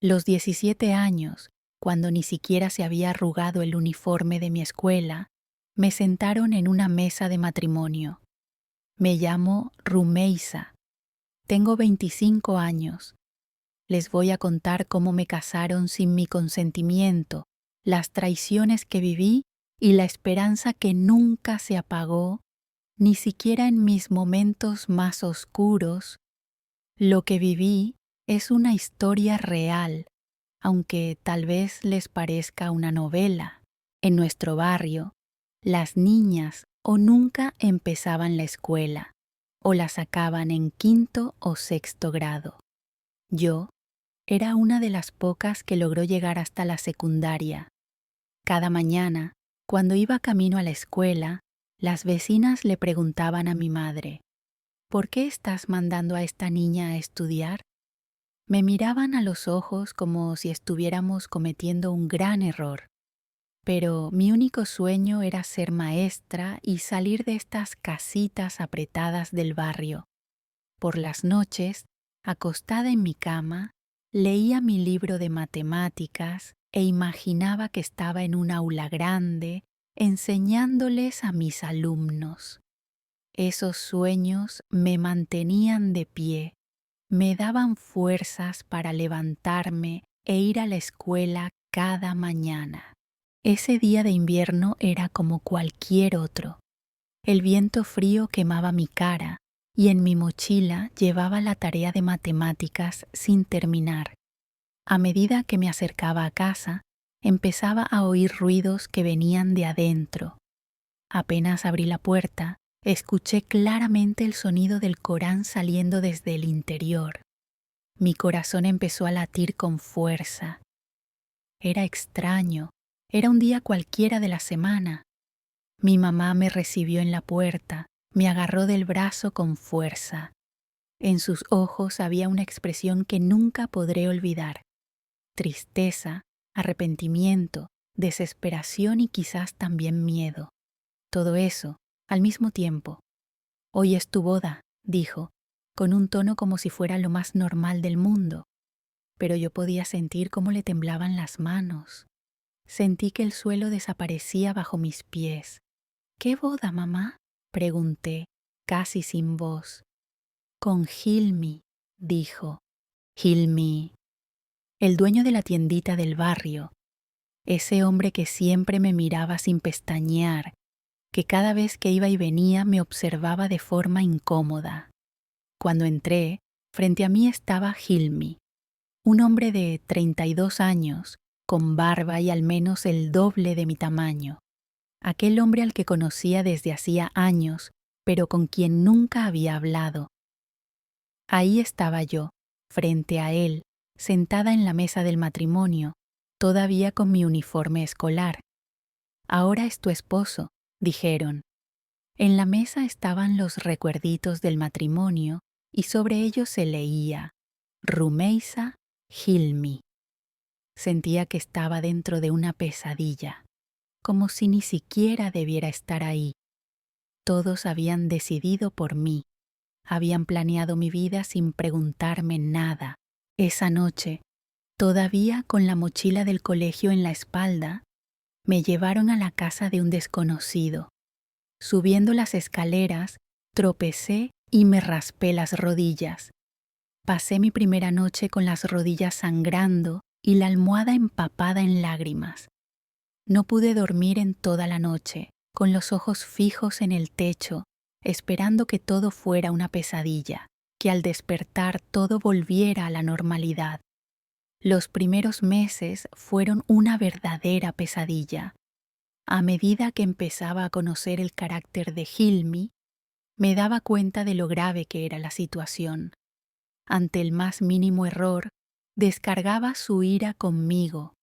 Los 17 años, cuando ni siquiera se había arrugado el uniforme de mi escuela, me sentaron en una mesa de matrimonio. Me llamo Rumeisa. Tengo 25 años. Les voy a contar cómo me casaron sin mi consentimiento, las traiciones que viví y la esperanza que nunca se apagó, ni siquiera en mis momentos más oscuros. Lo que viví es una historia real, aunque tal vez les parezca una novela. En nuestro barrio, las niñas o nunca empezaban la escuela, o la sacaban en quinto o sexto grado. Yo era una de las pocas que logró llegar hasta la secundaria. Cada mañana, cuando iba camino a la escuela, las vecinas le preguntaban a mi madre: ¿por qué estás mandando a esta niña a estudiar? Me miraban a los ojos como si estuviéramos cometiendo un gran error. Pero mi único sueño era ser maestra y salir de estas casitas apretadas del barrio. Por las noches, acostada en mi cama, leía mi libro de matemáticas e imaginaba que estaba en un aula grande enseñándoles a mis alumnos. Esos sueños me mantenían de pie, me daban fuerzas para levantarme e ir a la escuela cada mañana. Ese día de invierno era como cualquier otro. El viento frío quemaba mi cara y en mi mochila llevaba la tarea de matemáticas sin terminar. A medida que me acercaba a casa, empezaba a oír ruidos que venían de adentro. Apenas abrí la puerta, escuché claramente el sonido del Corán saliendo desde el interior. Mi corazón empezó a latir con fuerza. Era extraño, era un día cualquiera de la semana. Mi mamá me recibió en la puerta, me agarró del brazo con fuerza. En sus ojos había una expresión que nunca podré olvidar: tristeza, arrepentimiento, desesperación y quizás también miedo. Todo eso, al mismo tiempo. «Hoy es tu boda», dijo, con un tono como si fuera lo más normal del mundo. Pero yo podía sentir cómo le temblaban las manos. Sentí que el suelo desaparecía bajo mis pies. «¿Qué boda, mamá?», pregunté, casi sin voz. «Con Hilmi», dijo. Hilmi, el dueño de la tiendita del barrio, ese hombre que siempre me miraba sin pestañear, que cada vez que iba y venía me observaba de forma incómoda. Cuando entré, frente a mí estaba Hilmi, un hombre de 32 años, con barba y al menos el doble de mi tamaño. Aquel hombre al que conocía desde hacía años, pero con quien nunca había hablado. Ahí estaba yo, frente a él, sentada en la mesa del matrimonio, todavía con mi uniforme escolar. «Ahora es tu esposo», dijeron. En la mesa estaban los recuerditos del matrimonio y sobre ellos se leía: Rumeisa Hilmi. Sentía que estaba dentro de una pesadilla, como si ni siquiera debiera estar ahí. Todos habían decidido por mí, habían planeado mi vida sin preguntarme nada. Esa noche, todavía con la mochila del colegio en la espalda, me llevaron a la casa de un desconocido. Subiendo las escaleras, tropecé y me raspé las rodillas. Pasé mi primera noche con las rodillas sangrando y la almohada empapada en lágrimas. No pude dormir en toda la noche, con los ojos fijos en el techo, esperando que todo fuera una pesadilla, que al despertar todo volviera a la normalidad. Los primeros meses fueron una verdadera pesadilla. A medida que empezaba a conocer el carácter de Hilmi, me daba cuenta de lo grave que era la situación. Ante el más mínimo error, descargaba su ira conmigo.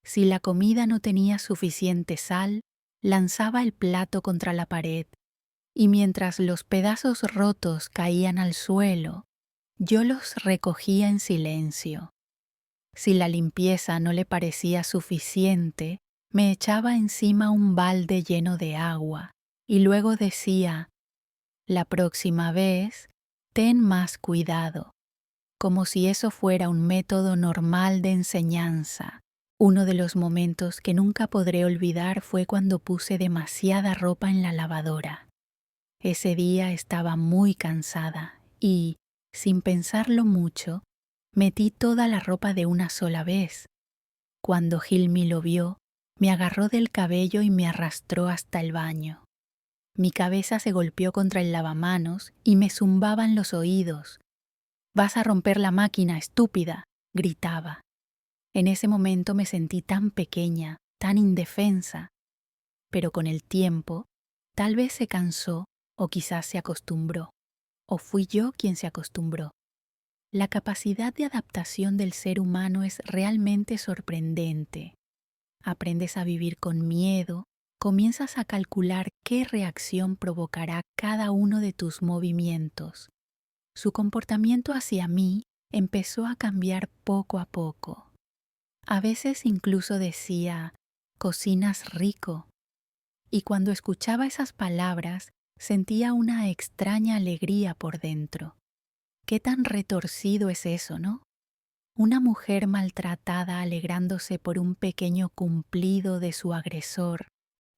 Si la comida no tenía suficiente sal, lanzaba el plato contra la pared, y mientras los pedazos rotos caían al suelo, yo los recogía en silencio. Si la limpieza no le parecía suficiente, me echaba encima un balde lleno de agua y luego decía: «La próxima vez, ten más cuidado». como si eso fuera un método normal de enseñanza. Uno de los momentos que nunca podré olvidar fue cuando puse demasiada ropa en la lavadora. Ese día estaba muy cansada y, sin pensarlo mucho, metí toda la ropa de una sola vez. Cuando Hilmi lo vio, me agarró del cabello y me arrastró hasta el baño. Mi cabeza se golpeó contra el lavamanos y me zumbaban los oídos. «Vas a romper la máquina, estúpida», gritaba. En ese momento me sentí tan pequeña, tan indefensa. Pero con el tiempo, tal vez se cansó o quizás se acostumbró. O fui yo quien se acostumbró. La capacidad de adaptación del ser humano es realmente sorprendente. Aprendes a vivir con miedo, comienzas a calcular qué reacción provocará cada uno de tus movimientos. Su comportamiento hacia mí empezó a cambiar poco a poco. A veces incluso decía, «Cocinas rico». Y cuando escuchaba esas palabras, sentía una extraña alegría por dentro. Qué tan retorcido es eso, ¿no? Una mujer maltratada alegrándose por un pequeño cumplido de su agresor.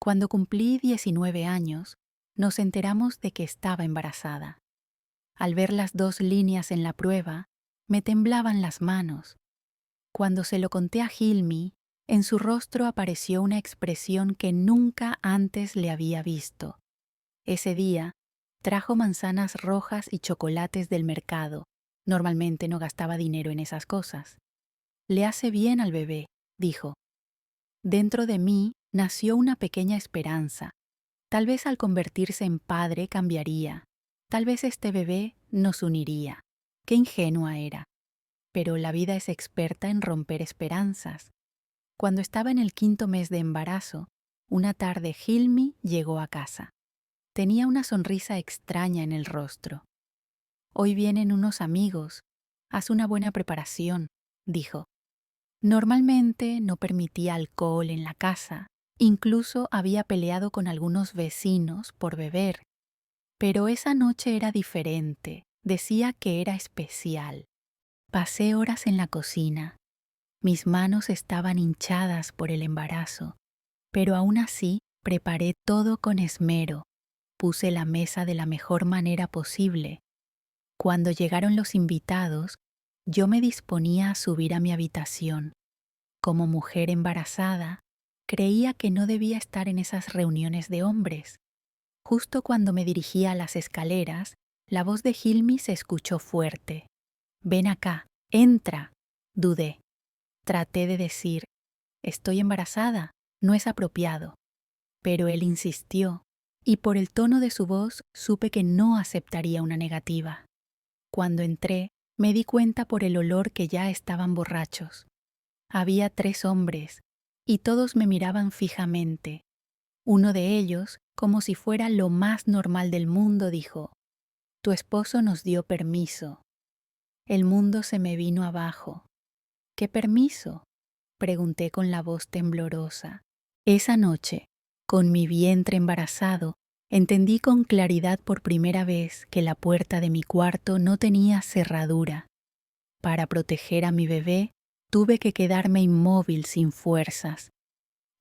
Cuando cumplí 19 años, nos enteramos de que estaba embarazada. Al ver las 2 líneas en la prueba, me temblaban las manos. Cuando se lo conté a Hilmi, en su rostro apareció una expresión que nunca antes le había visto. Ese día, trajo manzanas rojas y chocolates del mercado. Normalmente no gastaba dinero en esas cosas. «Le hace bien al bebé», dijo. Dentro de mí nació una pequeña esperanza. Tal vez al convertirse en padre cambiaría. Tal vez este bebé nos uniría. Qué ingenua era. Pero la vida es experta en romper esperanzas. Cuando estaba en el 5º mes de embarazo, una tarde Hilmi llegó a casa. Tenía una sonrisa extraña en el rostro. «Hoy vienen unos amigos. Haz una buena preparación», dijo. Normalmente no permitía alcohol en la casa. Incluso había peleado con algunos vecinos por beber. Pero esa noche era diferente. Decía que era especial. Pasé horas en la cocina. Mis manos estaban hinchadas por el embarazo, pero aún así preparé todo con esmero. Puse la mesa de la mejor manera posible. Cuando llegaron los invitados, yo me disponía a subir a mi habitación. Como mujer embarazada, creía que no debía estar en esas reuniones de hombres. Justo cuando me dirigía a las escaleras, la voz de Hilmi se escuchó fuerte. «Ven acá, entra», dudé. Traté de decir, «Estoy embarazada, no es apropiado». Pero él insistió, y por el tono de su voz supe que no aceptaría una negativa. Cuando entré, me di cuenta por el olor que ya estaban borrachos. Había 3 hombres, y todos me miraban fijamente. Uno de ellos, como si fuera lo más normal del mundo, dijo, «Tu esposo nos dio permiso». El mundo se me vino abajo. «¿Qué permiso?», pregunté con la voz temblorosa. Esa noche, con mi vientre embarazado, entendí con claridad por primera vez que la puerta de mi cuarto no tenía cerradura. Para proteger a mi bebé, tuve que quedarme inmóvil sin fuerzas.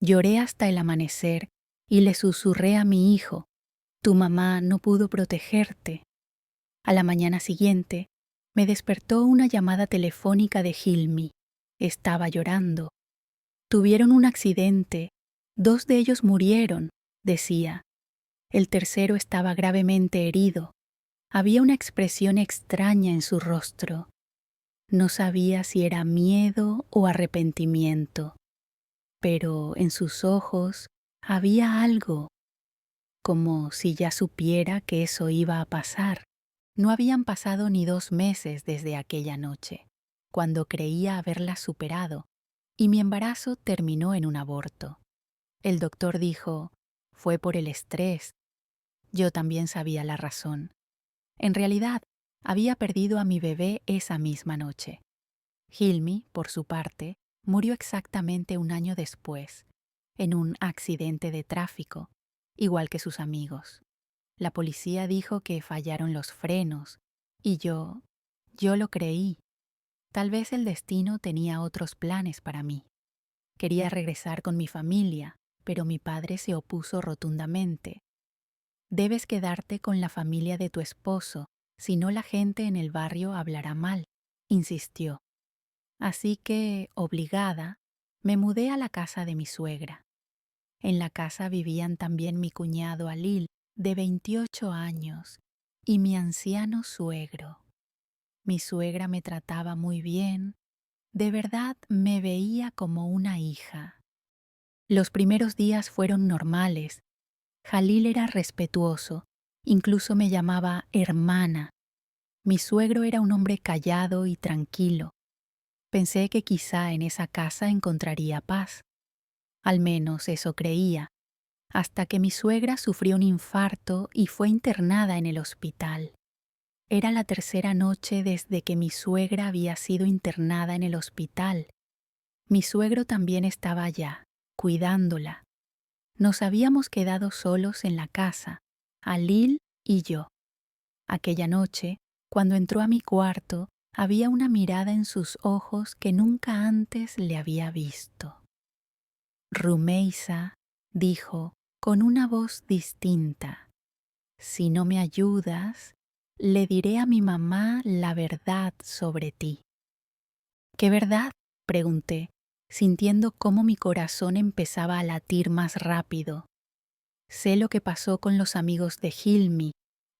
Lloré hasta el amanecer y le susurré a mi hijo, «Tu mamá no pudo protegerte». A la mañana siguiente, me despertó una llamada telefónica de Hilmi. Estaba llorando. «Tuvieron un accidente. 2 de ellos murieron», decía. El tercero estaba gravemente herido. Había una expresión extraña en su rostro. No sabía si era miedo o arrepentimiento, pero en sus ojos había algo, como si ya supiera que eso iba a pasar. No habían pasado ni 2 meses desde aquella noche, cuando creía haberla superado, y mi embarazo terminó en un aborto. El doctor dijo, «Fue por el estrés». Yo también sabía la razón. En realidad, había perdido a mi bebé esa misma noche. Hilmi, por su parte, murió exactamente 1 año después, en un accidente de tráfico, igual que sus amigos. La policía dijo que fallaron los frenos, y yo lo creí. Tal vez el destino tenía otros planes para mí. Quería regresar con mi familia, pero mi padre se opuso rotundamente. Debes quedarte con la familia de tu esposo, si no la gente en el barrio hablará mal, insistió. Así que, obligada, me mudé a la casa de mi suegra. En la casa vivían también mi cuñado Alil, de 28 años, y mi anciano suegro. Mi suegra me trataba muy bien, de verdad me veía como una hija. Los primeros días fueron normales. Jalil era respetuoso, incluso me llamaba hermana. Mi suegro era un hombre callado y tranquilo. Pensé que quizá en esa casa encontraría paz. Al menos eso creía, hasta que mi suegra sufrió un infarto y fue internada en el hospital. Era la tercera noche desde que mi suegra había sido internada en el hospital. Mi suegro también estaba allá, cuidándola. Nos habíamos quedado solos en la casa, Alil y yo. Aquella noche, cuando entró a mi cuarto, había una mirada en sus ojos que nunca antes le había visto. Rumeisa, dijo, con una voz distinta, si no me ayudas, le diré a mi mamá la verdad sobre ti. ¿Qué verdad?, pregunté, sintiendo cómo mi corazón empezaba a latir más rápido. Sé lo que pasó con los amigos de Hilmi.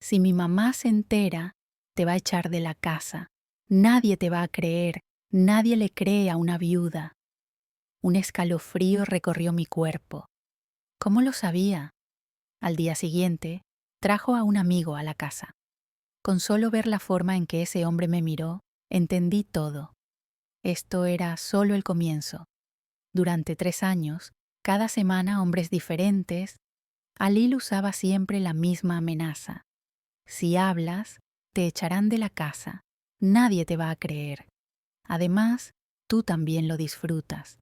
Si mi mamá se entera, te va a echar de la casa. Nadie te va a creer, nadie le cree a una viuda. Un escalofrío recorrió mi cuerpo. ¿Cómo lo sabía? Al día siguiente, trajo a un amigo a la casa. Con solo ver la forma en que ese hombre me miró, entendí todo. Esto era solo el comienzo. Durante 3 años, cada semana hombres diferentes, Alil usaba siempre la misma amenaza. Si hablas, te echarán de la casa. Nadie te va a creer. Además, tú también lo disfrutas.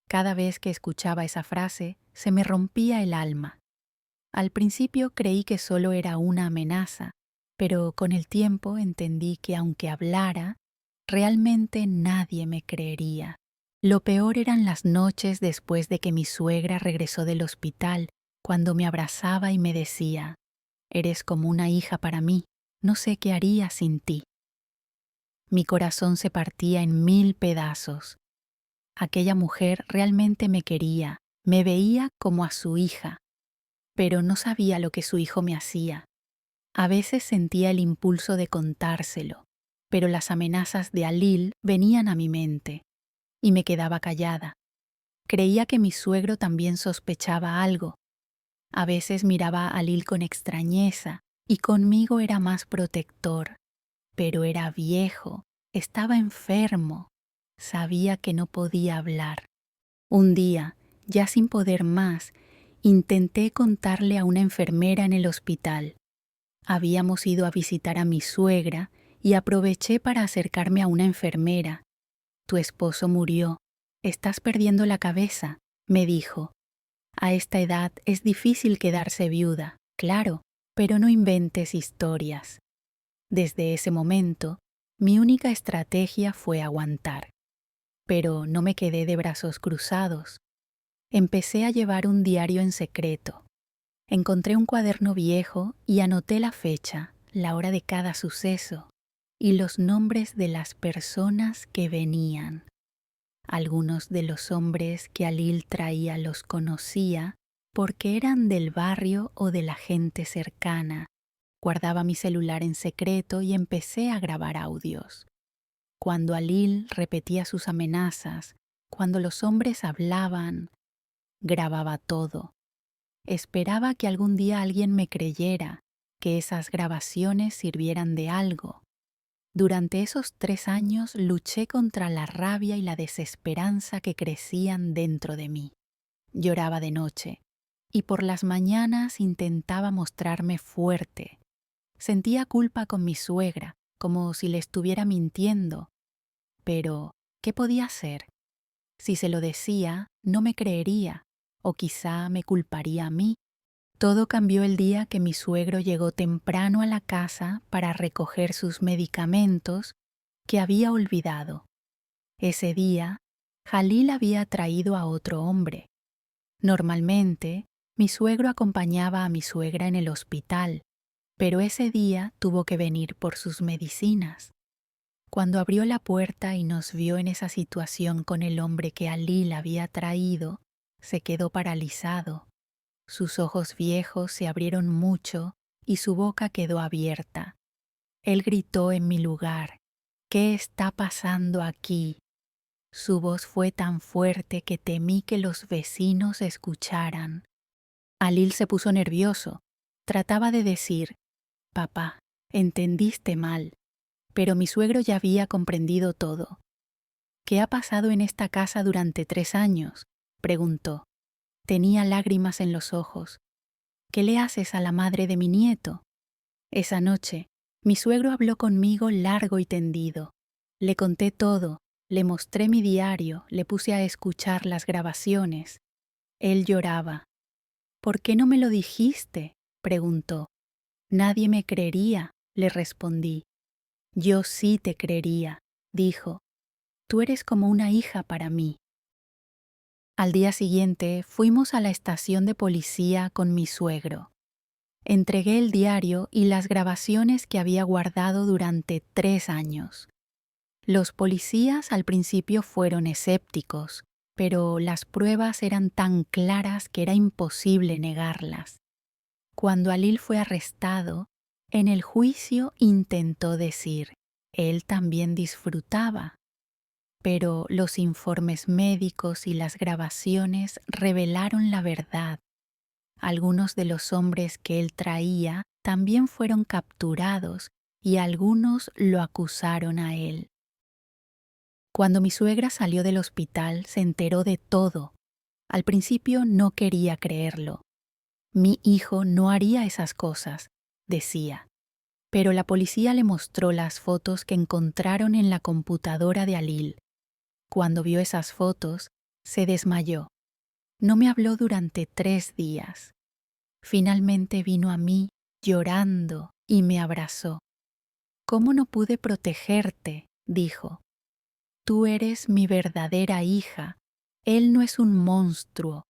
Cada vez que escuchaba esa frase, se me rompía el alma. Al principio creí que solo era una amenaza, pero con el tiempo entendí que aunque hablara, realmente nadie me creería. Lo peor eran las noches después de que mi suegra regresó del hospital, cuando me abrazaba y me decía, «Eres como una hija para mí, no sé qué haría sin ti». Mi corazón se partía en 1000 pedazos. Aquella mujer realmente me quería, me veía como a su hija, pero no sabía lo que su hijo me hacía. A veces sentía el impulso de contárselo, pero las amenazas de Alil venían a mi mente, y me quedaba callada. Creía que mi suegro también sospechaba algo. A veces miraba a Alil con extrañeza, y conmigo era más protector, pero era viejo, estaba enfermo, sabía que no podía hablar. Un día, ya sin poder más, intenté contarle a una enfermera en el hospital. Habíamos ido a visitar a mi suegra y aproveché para acercarme a una enfermera. «Tu esposo murió. Estás perdiendo la cabeza», me dijo. «A esta edad es difícil quedarse viuda, claro, pero no inventes historias». Desde ese momento, mi única estrategia fue aguantar. Pero no me quedé de brazos cruzados. Empecé a llevar un diario en secreto. Encontré un cuaderno viejo y anoté la fecha, la hora de cada suceso y los nombres de las personas que venían. Algunos de los hombres que Alil traía los conocía porque eran del barrio o de la gente cercana. Guardaba mi celular en secreto y empecé a grabar audios. Cuando Alil repetía sus amenazas, cuando los hombres hablaban, grababa todo. Esperaba que algún día alguien me creyera, que esas grabaciones sirvieran de algo. Durante esos 3 años luché contra la rabia y la desesperanza que crecían dentro de mí. Lloraba de noche y por las mañanas intentaba mostrarme fuerte. Sentía culpa con mi suegra, como si le estuviera mintiendo. Pero, ¿qué podía hacer? Si se lo decía, no me creería, o quizá me culparía a mí. Todo cambió el día que mi suegro llegó temprano a la casa para recoger sus medicamentos que había olvidado. Ese día, Jalil había traído a otro hombre. Normalmente, mi suegro acompañaba a mi suegra en el hospital, pero ese día tuvo que venir por sus medicinas. Cuando abrió la puerta y nos vio en esa situación con el hombre que Jalil había traído, se quedó paralizado. Sus ojos viejos se abrieron mucho y su boca quedó abierta. Él gritó en mi lugar: «¿Qué está pasando aquí?». Su voz fue tan fuerte que temí que los vecinos escucharan. Jalil se puso nervioso. Trataba de decir: «Papá, entendiste mal», pero mi suegro ya había comprendido todo. «¿Qué ha pasado en esta casa durante 3 años?», preguntó. Tenía lágrimas en los ojos. «¿Qué le haces a la madre de mi nieto?». Esa noche, mi suegro habló conmigo largo y tendido. Le conté todo, le mostré mi diario, le puse a escuchar las grabaciones. Él lloraba. «¿Por qué no me lo dijiste?», preguntó. «Nadie me creería», le respondí. «Yo sí te creería», dijo. «Tú eres como una hija para mí». Al día siguiente fuimos a la estación de policía con mi suegro. Entregué el diario y las grabaciones que había guardado durante 3 años. Los policías al principio fueron escépticos, pero las pruebas eran tan claras que era imposible negarlas. Cuando Jalil fue arrestado, en el juicio intentó decir: él también disfrutaba. Pero los informes médicos y las grabaciones revelaron la verdad. Algunos de los hombres que él traía también fueron capturados y algunos lo acusaron a él. Cuando mi suegra salió del hospital, se enteró de todo. Al principio no quería creerlo. «Mi hijo no haría esas cosas», decía. Pero la policía le mostró las fotos que encontraron en la computadora de Jalil. Cuando vio esas fotos, se desmayó. No me habló durante 3 días. Finalmente vino a mí llorando y me abrazó. «¿Cómo no pude protegerte?», dijo. «Tú eres mi verdadera hija. Él no es un monstruo».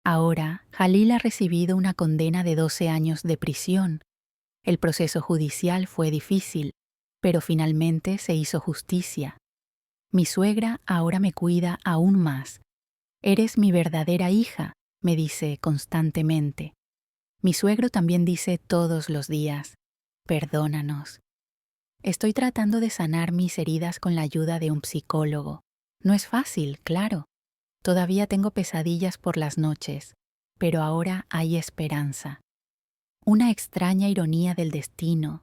Ahora, Jalil ha recibido una condena de 12 años de prisión. El proceso judicial fue difícil, pero finalmente se hizo justicia. Mi suegra ahora me cuida aún más. «Eres mi verdadera hija», me dice constantemente. Mi suegro también dice todos los días: «Perdónanos». Estoy tratando de sanar mis heridas con la ayuda de un psicólogo. No es fácil, claro. Todavía tengo pesadillas por las noches, pero ahora hay esperanza. Una extraña ironía del destino.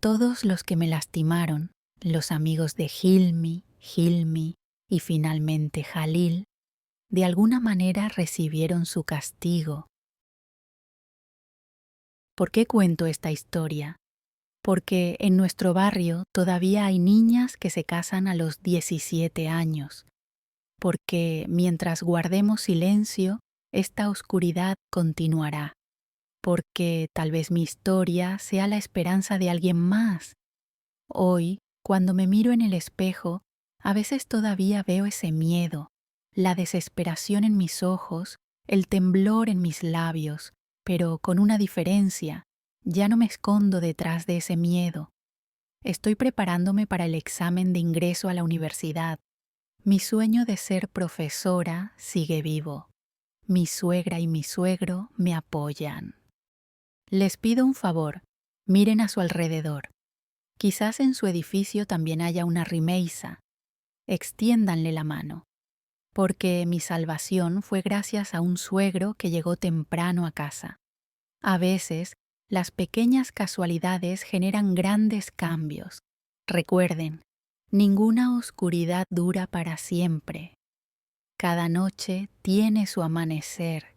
Todos los que me lastimaron, los amigos de Hilmi y finalmente Jalil, de alguna manera recibieron su castigo. ¿Por qué cuento esta historia? Porque en nuestro barrio todavía hay niñas que se casan a los 17 años. Porque mientras guardemos silencio, esta oscuridad continuará. Porque tal vez mi historia sea la esperanza de alguien más. Hoy, cuando me miro en el espejo, a veces todavía veo ese miedo, la desesperación en mis ojos, el temblor en mis labios, pero con una diferencia: ya no me escondo detrás de ese miedo. Estoy preparándome para el examen de ingreso a la universidad. Mi sueño de ser profesora sigue vivo. Mi suegra y mi suegro me apoyan. Les pido un favor: miren a su alrededor. Quizás en su edificio también haya una Rumeisa. Extiéndanle la mano. Porque mi salvación fue gracias a un suegro que llegó temprano a casa. A veces, las pequeñas casualidades generan grandes cambios. Recuerden, ninguna oscuridad dura para siempre. Cada noche tiene su amanecer.